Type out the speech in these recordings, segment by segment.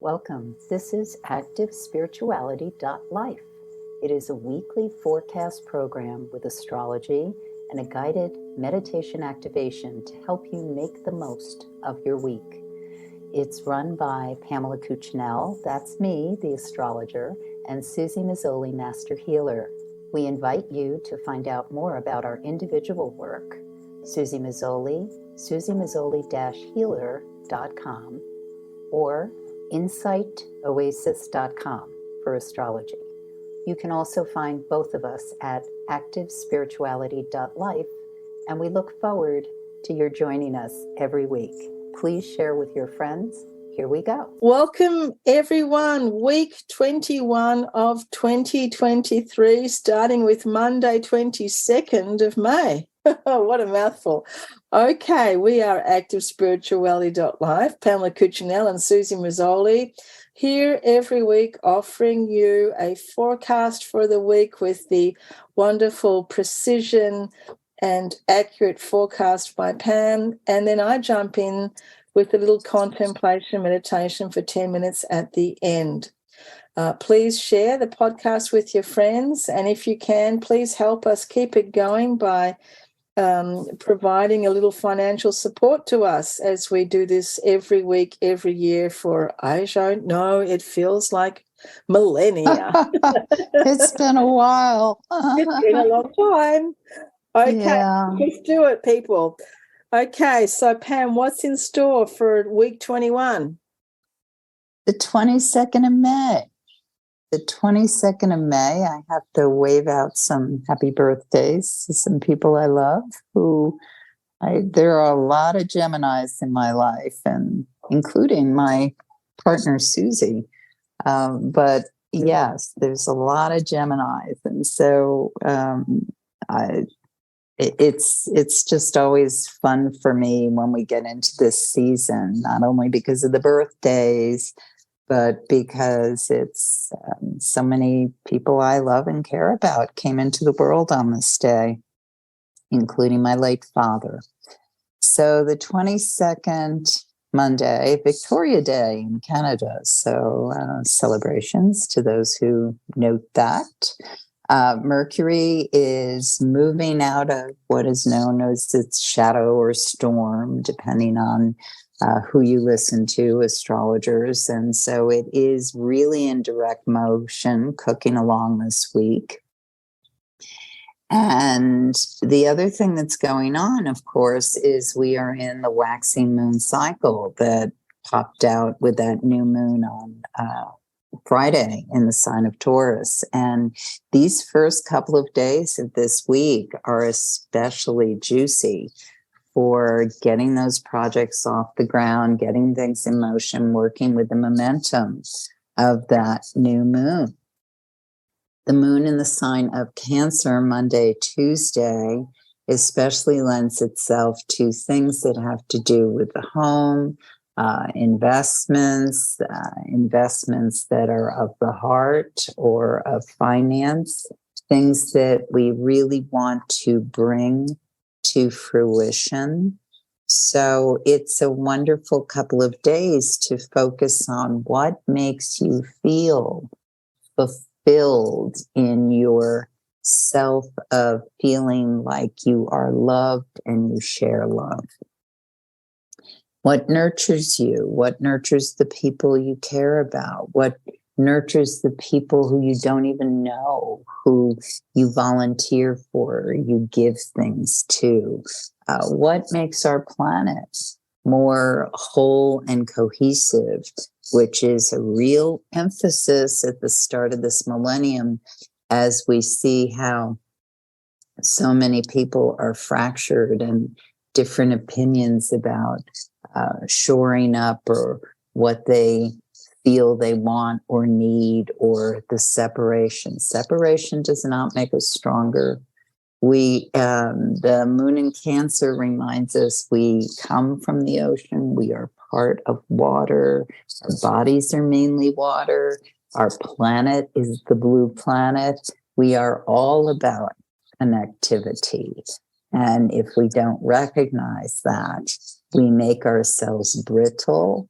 Welcome. This is activespirituality.life. It is a weekly forecast program with astrology and a guided meditation activation to help you make the most of your week. It's run by Pamela Cucinell, that's me, the astrologer, and Suzy Meszoly, Master Healer. We invite you to find out more about our individual work. Suzy Meszoly, SuzyMeszoly-healer.com, or insightoasis.com for astrology. You can also find both of us at activespirituality.life, and we look forward to your joining us every week. Please share with your friends. Here we go. Welcome, everyone. Week 21 of 2023, starting with Monday, 22nd of May. What a mouthful. Okay, we are activespirituality.life, Pamela Cucinell and Suzy Meszoly, here every week offering you a forecast for the week with the wonderful precision and accurate forecast by Pam. And then I jump in with a little contemplation meditation for 10 minutes at the end. Please share the podcast with your friends. And if you can, please help us keep it going by providing a little financial support to us as we do this every week, every year for, I don't know, it feels like millennia. It's been a while. It's been a long time. Okay, Yeah. let's do it, people. Okay, so Pam, what's in store for week 21? The 22nd of May. The 22nd of May, I have to wave out some happy birthdays to some people I love there are a lot of Geminis in my life, and including my partner, Suzy. But yes, there's a lot of Geminis. And so it's just always fun for me when we get into this season, not only because of the birthdays, but because it's so many people I love and care about came into the world on this day, including my late father. So the 22nd, Monday, Victoria Day in Canada. So celebrations to those who note that. Mercury is moving out of what is known as its shadow or storm, depending on who you listen to, astrologers. And so it is really in direct motion, cooking along this week. And the other thing that's going on, of course, is we are in the waxing moon cycle that popped out with that new moon on Friday in the sign of Taurus. And these first couple of days of this week are especially juicy for getting those projects off the ground, getting things in motion, working with the momentum of that new moon. The moon in the sign of Cancer, Monday, Tuesday, especially lends itself to things that have to do with the home, investments that are of the heart or of finance, things that we really want to bring to fruition. So it's a wonderful couple of days to focus on what makes you feel fulfilled in your self of feeling like you are loved and you share love. What nurtures you? What nurtures the people you care about? What nurtures the people who you don't even know, who you volunteer for, you give things to? What makes our planet more whole and cohesive, which is a real emphasis at the start of this millennium as we see how so many people are fractured and different opinions about shoring up or what they feel they want or need, or the separation. Separation does not make us stronger. The moon in Cancer reminds us we come from the ocean. We are part of water. Our bodies are mainly water. Our planet is the blue planet. We are all about connectivity. And if we don't recognize that, we make ourselves brittle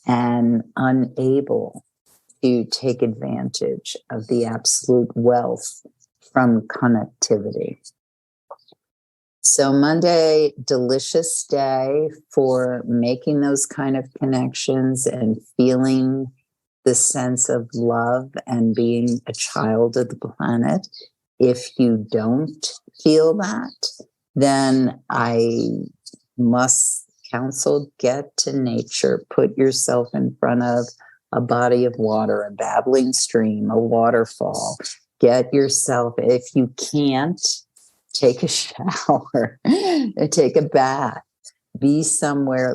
and unable to take advantage of the absolute wealth from connectivity. So Monday, delicious day for making those kind of connections and feeling the sense of love and being a child of the planet. If you don't feel that, then I must counsel, get to nature, put yourself in front of a body of water, a babbling stream, a waterfall. Get yourself, if you can't, take a shower, take a bath, be somewhere,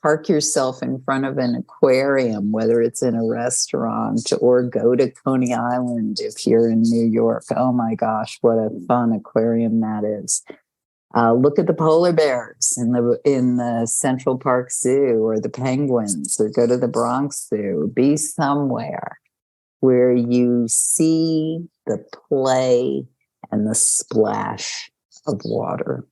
park yourself in front of an aquarium, whether it's in a restaurant, or go to Coney Island if you're in New York. Oh my gosh, what a fun aquarium that is. Look at the polar bears in the Central Park Zoo, or the penguins, or go to the Bronx Zoo. Be somewhere where you see the play and the splash of water.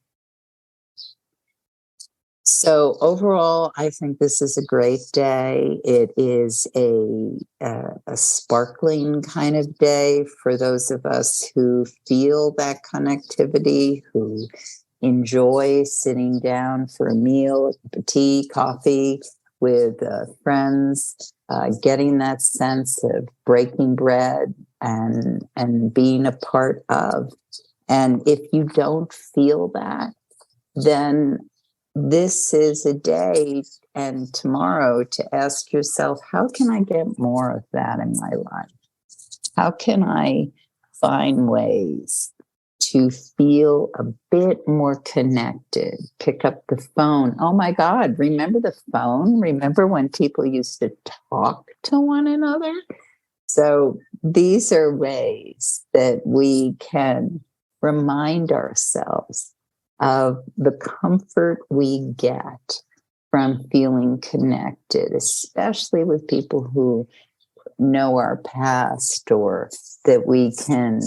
So overall, I think this is a great day. It is a sparkling kind of day for those of us who feel that connectivity, who enjoy sitting down for a meal, tea, coffee with friends, getting that sense of breaking bread and being a part of. And if you don't feel that, then this is a day and tomorrow to ask yourself, how can I get more of that in my life? How can I find ways to feel a bit more connected? Pick up the phone. Oh my God, remember the phone? Remember when people used to talk to one another? So these are ways that we can remind ourselves of the comfort we get from feeling connected, especially with people who know our past, or that we can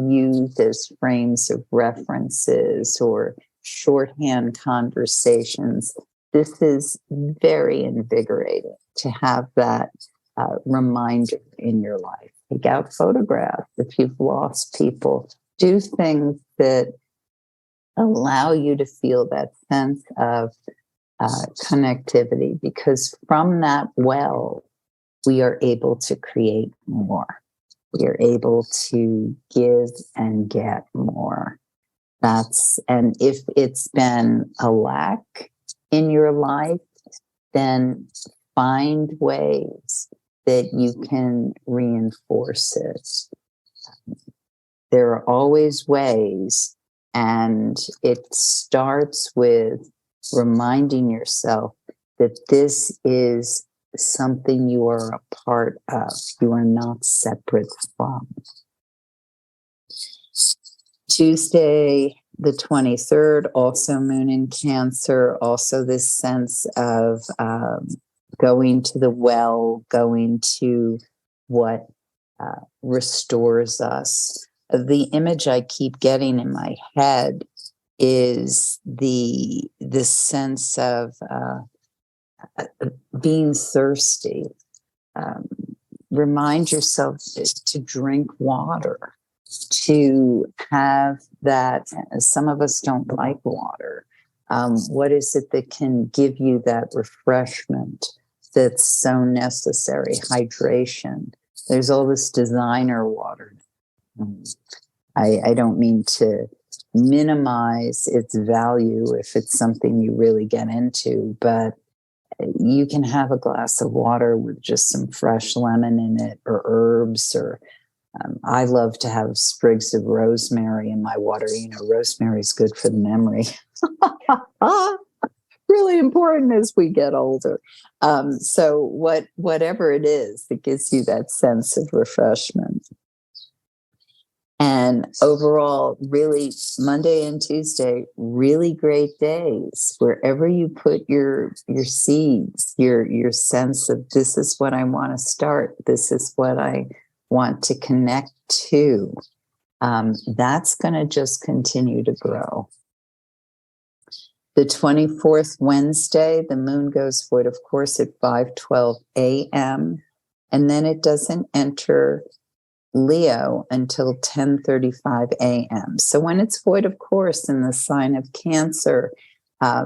use as frames of references or shorthand conversations. This is very invigorating to have that reminder in your life. Take out photographs if you've lost people. Do things that allow you to feel that sense of connectivity, because from that well, we are able to create more. We are able to give and get more. And if it's been a lack in your life, then find ways that you can reinforce it. There are always ways, and it starts with reminding yourself that this is something you are a part of. You are not separate from. Tuesday, the 23rd, also moon in Cancer, also this sense of going to the well, going to what restores us. The image I keep getting in my head is the sense of being thirsty. Remind yourself to drink water, to have that. Some of us don't like water. What is it that can give you that refreshment that's so necessary? Hydration. There's all this designer water. I don't mean to minimize its value if it's something you really get into, but you can have a glass of water with just some fresh lemon in it, or herbs, or I love to have sprigs of rosemary in my water. You know, rosemary is good for the memory. Really important as we get older. So whatever it is that gives you that sense of refreshment. And overall, really, Monday and Tuesday, really great days. Wherever you put your seeds, your sense of, this is what I want to start, this is what I want to connect to, that's going to just continue to grow. The 24th, Wednesday, the moon goes void, of course, at 5:12 a.m. And then it doesn't enter Leo until 10:35 a.m. So when it's void, of course, in the sign of Cancer,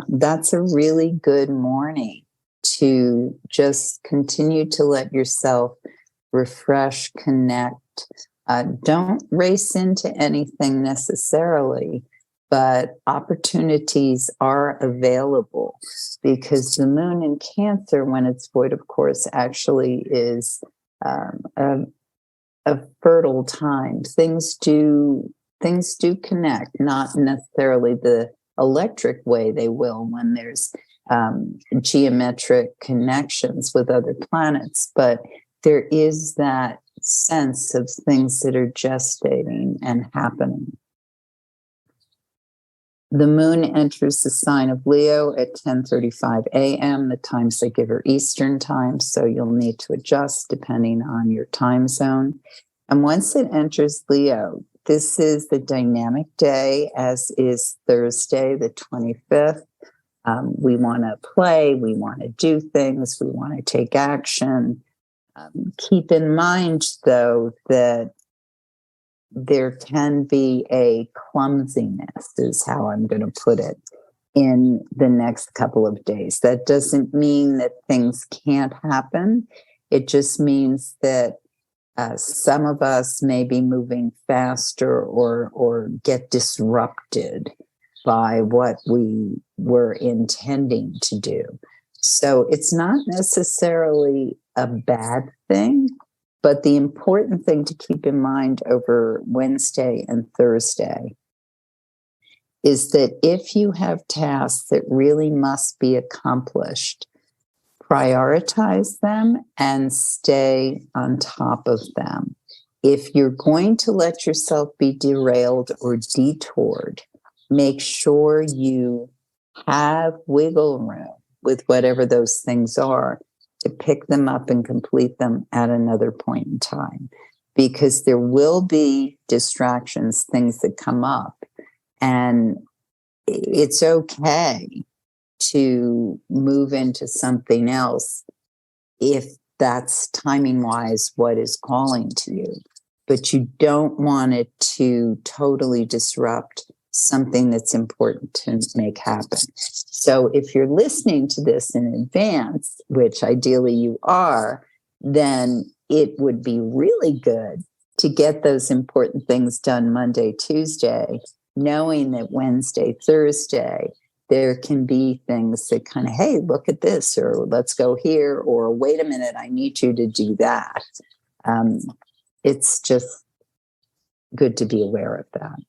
that's a really good morning to just continue to let yourself refresh, connect. Don't race into anything necessarily, but opportunities are available because the moon in Cancer, when it's void, of course, actually is a fertile time. Things do connect, not necessarily the electric way they will when there's geometric connections with other planets, but there is that sense of things that are gestating and happening. The moon enters the sign of Leo at 10:35 a.m. The times they give are Eastern time, so you'll need to adjust depending on your time zone. And once it enters Leo, this is the dynamic day, as is Thursday, the 25th. We want to play, we want to do things, we want to take action. Keep in mind, though, that there can be a clumsiness, is how I'm going to put it, in the next couple of days. That doesn't mean that things can't happen. It just means that some of us may be moving faster or get disrupted by what we were intending to do. So it's not necessarily a bad thing, but the important thing to keep in mind over Wednesday and Thursday is that if you have tasks that really must be accomplished, prioritize them and stay on top of them. If you're going to let yourself be derailed or detoured, make sure you have wiggle room with whatever those things are to pick them up and complete them at another point in time. Because there will be distractions, things that come up, and it's okay to move into something else if that's timing wise what is calling to you. But you don't want it to totally disrupt something that's important to make happen. So if you're listening to this in advance, which ideally you are, then it would be really good to get those important things done Monday, Tuesday, knowing that Wednesday, Thursday, there can be things that kind of, hey, look at this, or let's go here, or wait a minute, I need you to do that. It's just good to be aware of that.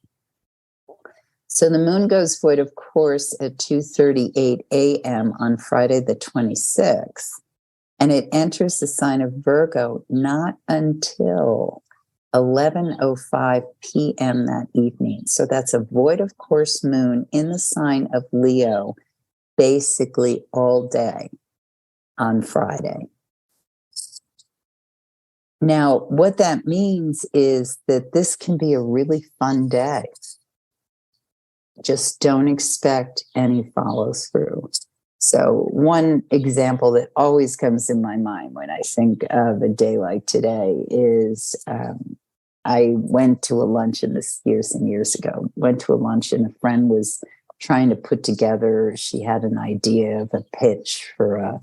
So the moon goes void, of course, at 2:38 a.m. on Friday the 26th, and it enters the sign of Virgo not until 11:05 p.m. that evening. So that's a void, of course, moon in the sign of Leo, basically all day on Friday. Now, what that means is that this can be a really fun day. Just don't expect any follow through. So one example that always comes in my mind when I think of a day like today is I went to a luncheon this years and years ago, went to a luncheon. A friend was trying to put together, she had an idea of a pitch for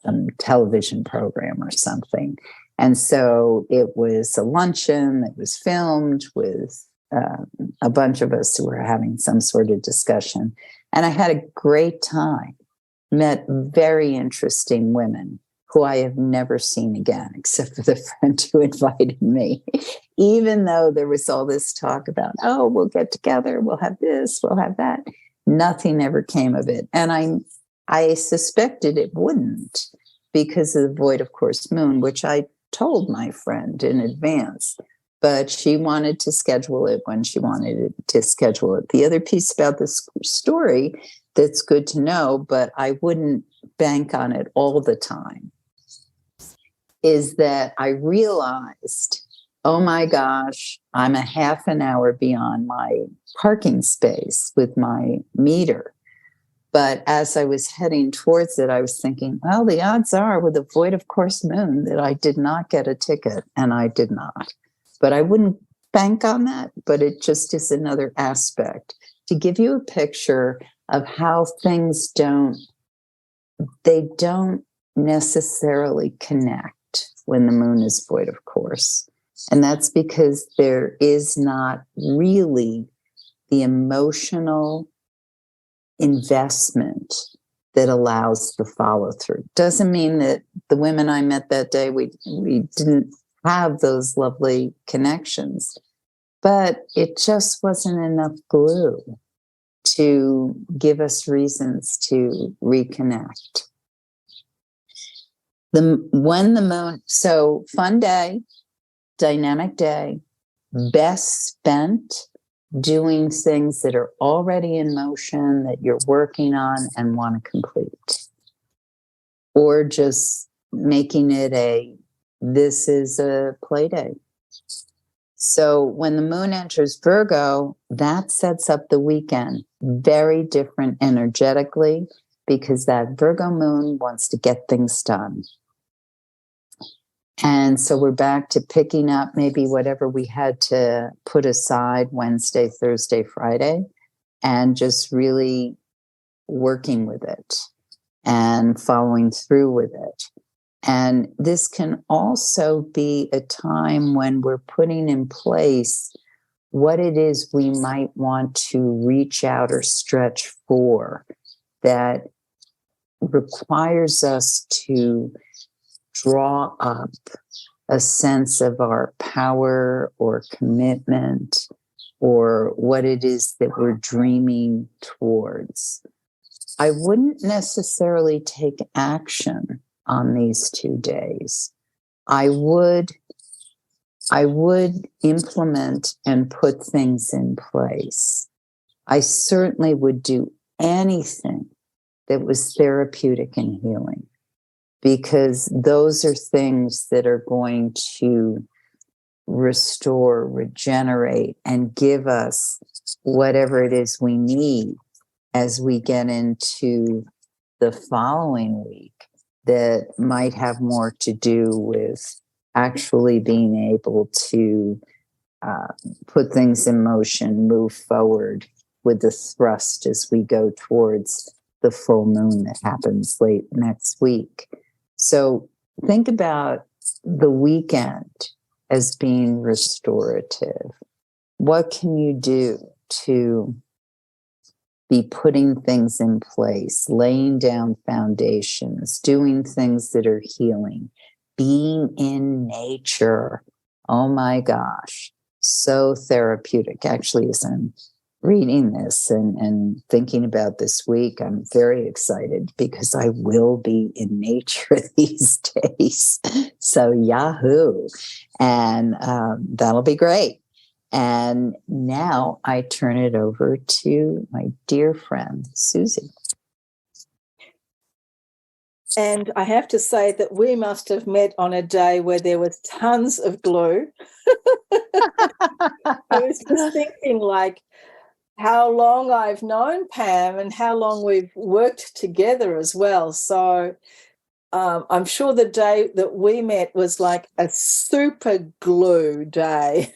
some television program or something. And so it was a luncheon that was filmed with a bunch of us who were having some sort of discussion. And I had a great time, met very interesting women who I have never seen again, except for the friend who invited me, even though there was all this talk about, oh, we'll get together, we'll have this, we'll have that. Nothing ever came of it. And I suspected it wouldn't because of the void, of course, moon, which I told my friend in advance. But she wanted to schedule it when she wanted to schedule it. The other piece about this story that's good to know, but I wouldn't bank on it all the time, is that I realized oh my gosh, I'm a half an hour beyond my parking space with my meter. But as I was heading towards it, I was thinking, well, the odds are with a void of course moon that I did not get a ticket, and I did not. But I wouldn't bank on that, but it just is another aspect to give you a picture of how things don't necessarily connect when the moon is void of course. And that's because there is not really the emotional investment that allows the follow through. Doesn't mean that the women I met that day, we didn't have those lovely connections, but it just wasn't enough glue to give us reasons to reconnect. When the moon, so fun day, dynamic day, best spent doing things that are already in motion that you're working on and want to complete, or just making it this is a play day. So when the moon enters Virgo, that sets up the weekend very different energetically, because that Virgo moon wants to get things done. And so we're back to picking up maybe whatever we had to put aside Wednesday, Thursday, Friday, and just really working with it and following through with it. And this can also be a time when we're putting in place what it is we might want to reach out or stretch for that requires us to draw up a sense of our power or commitment or what it is that we're dreaming towards. I wouldn't necessarily take action on these 2 days. I would implement and put things in place. I certainly would do anything that was therapeutic and healing, because those are things that are going to restore, regenerate, and give us whatever it is we need as we get into the following week that might have more to do with actually being able to put things in motion, move forward with the thrust as we go towards the full moon that happens late next week. So think about the weekend as being restorative. What can you do to be putting things in place, laying down foundations, doing things that are healing, being in nature? Oh my gosh, so therapeutic. Actually, as I'm reading this and thinking about this week, I'm very excited because I will be in nature these days. So yahoo. And that'll be great. And now I turn it over to my dear friend, Suzy. And I have to say that we must have met on a day where there was tons of glue. I was just thinking, like, how long I've known Pam and how long we've worked together as well. So I'm sure the day that we met was like a super glue day.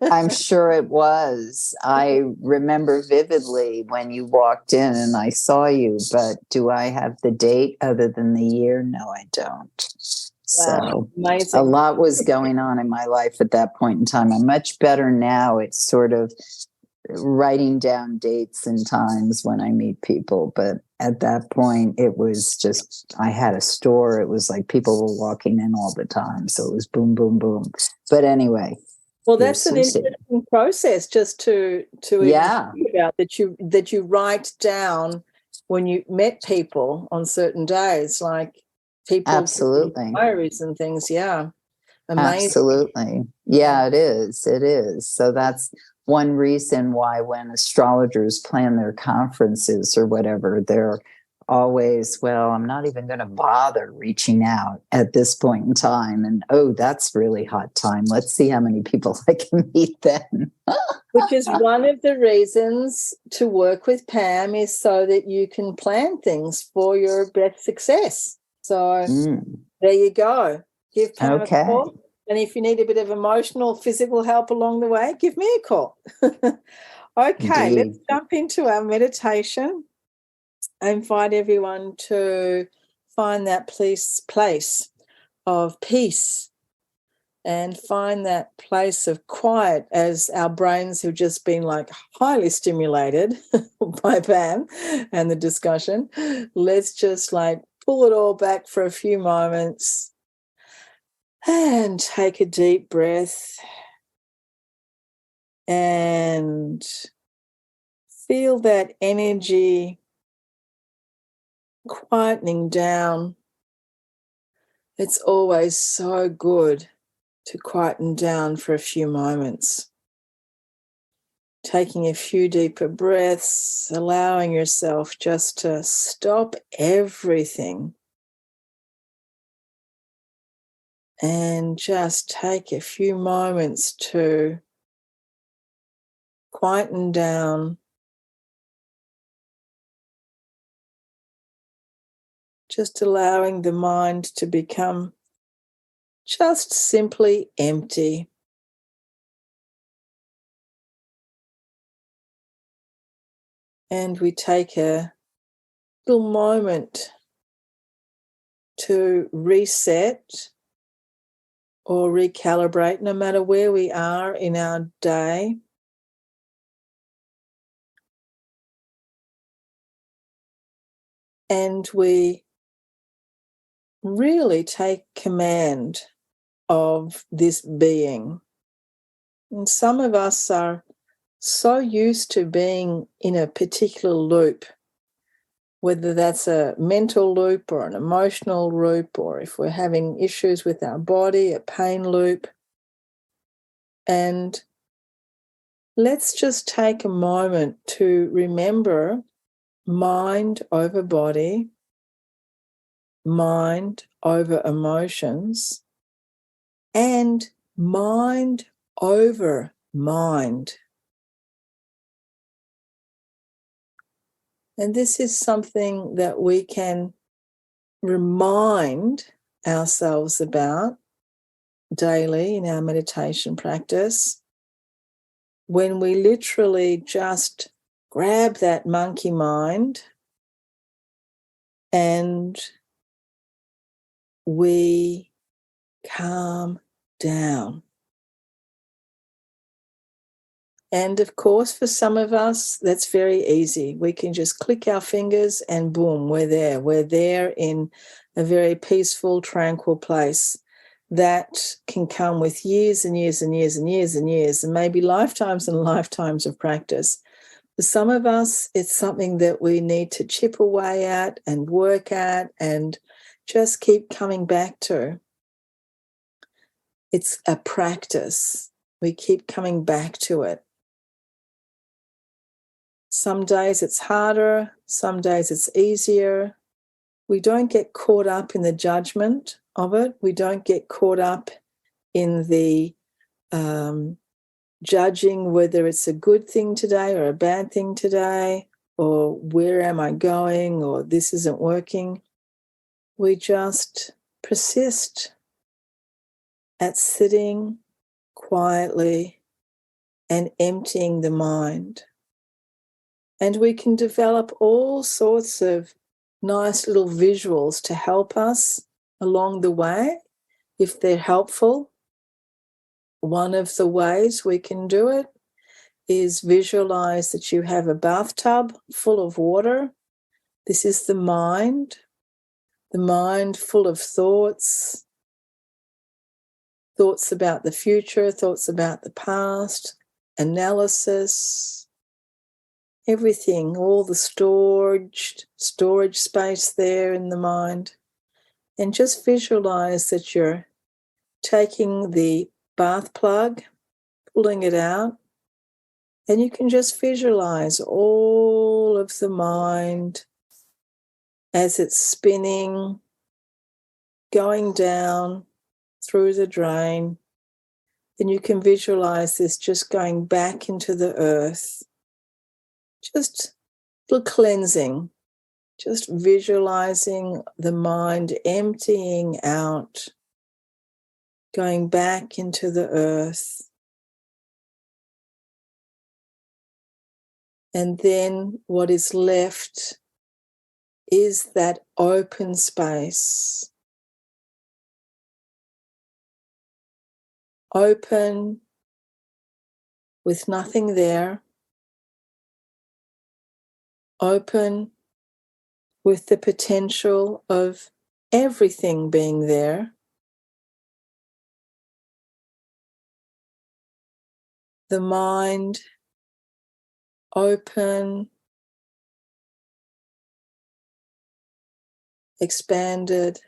I'm sure it was. I remember vividly when you walked in and I saw you, but do I have the date other than the year? No, I don't. Wow, So amazing. A lot was going on in my life at that point in time. I'm much better now. It's sort of writing down dates and times when I meet people. But at that point, it was just, I had a store. It was like people were walking in all the time. So it was boom, boom, boom. But anyway. Well, that's an interesting process just to even think about, that you write down when you met people on certain days, like people absolutely diaries and things. Yeah. Amazing. Absolutely. Yeah, it is. It is. So that's one reason why when astrologers plan their conferences or whatever, there always, well, I'm not even going to bother reaching out at this point in time. And oh, that's really hot time. Let's see how many people I can meet then. Which is one of the reasons to work with Pam, is so that you can plan things for your best success. So there you go. Give Pam a call. And if you need a bit of emotional, physical help along the way, give me a call. Okay, Indeed. let's jump into our meditation. I invite everyone to find that place of peace and find that place of quiet, as our brains have just been like highly stimulated by Pam and the discussion. Let's just like pull it all back for a few moments and take a deep breath and feel that energy quietening down. It's always so good to quieten down for a few moments. Taking a few deeper breaths, allowing yourself just to stop everything and just take a few moments to quieten down. Just allowing the mind to become just simply empty. And we take a little moment to reset or recalibrate, no matter where we are in our day. And we really take command of this being. And some of us are so used to being in a particular loop, whether that's a mental loop or an emotional loop, or if we're having issues with our body, a pain loop. And let's just take a moment to remember mind over body, mind over emotions, and mind over mind. And this is something that we can remind ourselves about daily in our meditation practice, when we literally just grab that monkey mind and we calm down. And of course, for some of us, that's very easy. We can just click our fingers and boom, we're there. We're there in a very peaceful, tranquil place that can come with years and years and years and years and years, and maybe lifetimes and lifetimes of practice. For some of us, it's something that we need to chip away at and work at and just keep coming back to. It's a practice. We keep coming back to it. Some days it's harder, some days it's easier. We don't get caught up in the judgment of it. We don't get caught up in the judging whether it's a good thing today or a bad thing today, or where am I going, or this isn't working. We just persist at sitting quietly and emptying the mind. And we can develop all sorts of nice little visuals to help us along the way if they're helpful. One of the ways we can do it is visualize that you have a bathtub full of water. This is the mind full of thoughts about the future, thoughts about the past, analysis, everything, all the storage space there in the mind. And just visualize that you're taking the bath plug, pulling it out, and you can just visualize all of the mind as it's spinning, going down through the drain, then you can visualize this just going back into the earth, just a little cleansing, just visualizing the mind emptying out, going back into the earth. And then what is left is that open space. Open with nothing there. Open with the potential of everything being there. The mind open, expanded,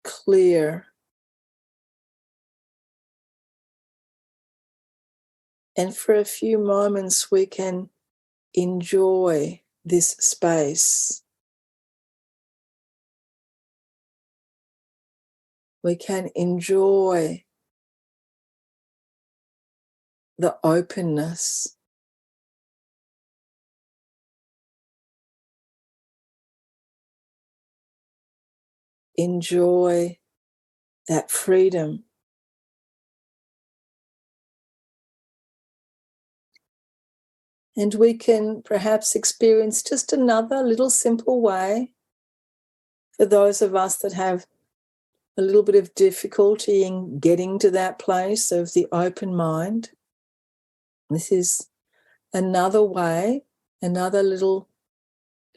clear. And for a few moments, we can enjoy this space. We can enjoy the openness. Enjoy that freedom. And we can perhaps experience just another little simple way for those of us that have a little bit of difficulty in getting to that place of the open mind. This is another way, another little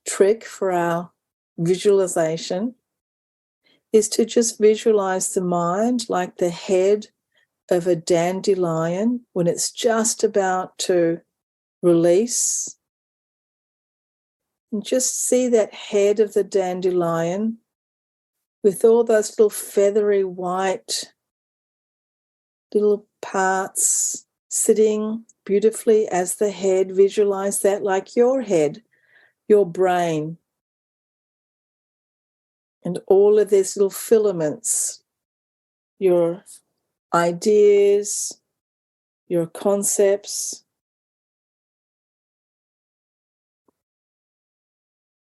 trick for our visualization, is to just visualize the mind like the head of a dandelion when it's just about to release. And just see that head of the dandelion with all those little feathery white little parts sitting beautifully as the head. Visualize that like your head, your brain, and all of these little filaments, your ideas, your concepts.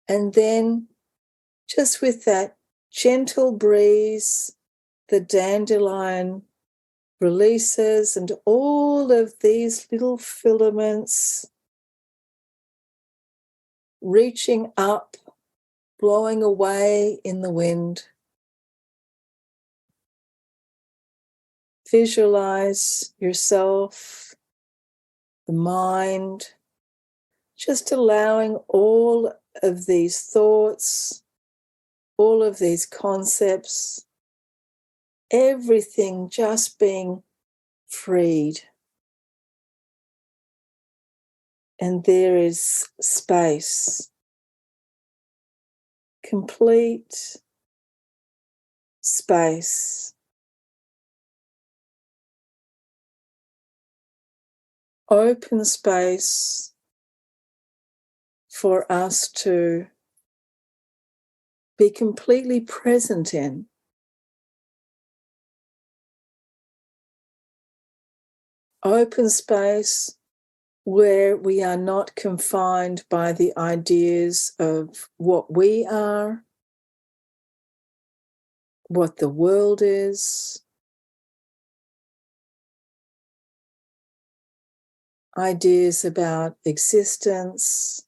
And then just with that gentle breeze, the dandelion releases and all of these little filaments reaching up, blowing away in the wind. Visualize yourself, the mind, just allowing all of these thoughts, all of these concepts, everything just being freed. And there is space, complete space. Open space for us to be completely present in. Open space where we are not confined by the ideas of what we are, what the world is, ideas about existence.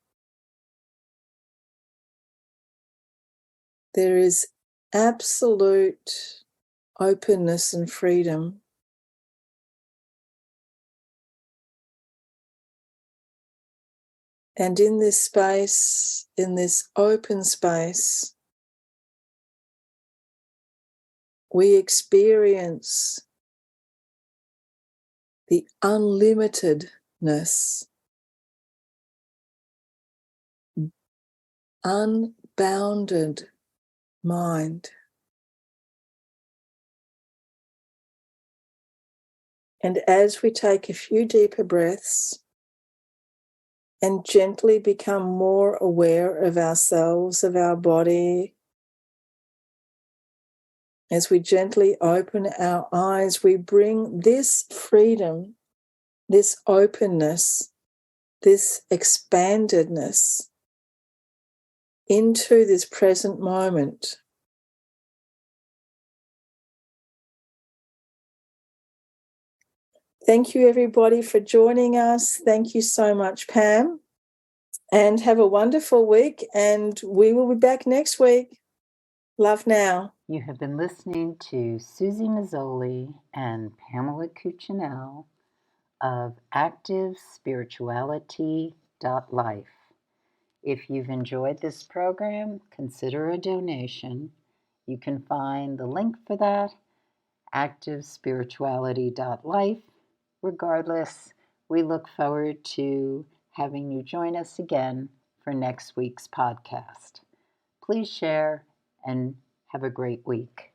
There is absolute openness and freedom. And in this space, in this open space, we experience the unlimitedness, unbounded mind. And as we take a few deeper breaths, and gently become more aware of ourselves, of our body. As we gently open our eyes, we bring this freedom, this openness, this expandedness into this present moment. Thank you, everybody, for joining us. Thank you so much, Pam. And have a wonderful week. And we will be back next week. Love now. You have been listening to Suzy Meszoly and Pamela Cucinell of ActiveSpirituality.life. If you've enjoyed this program, consider a donation. You can find the link for that, ActiveSpirituality.life. Regardless, we look forward to having you join us again for next week's podcast. Please share and have a great week.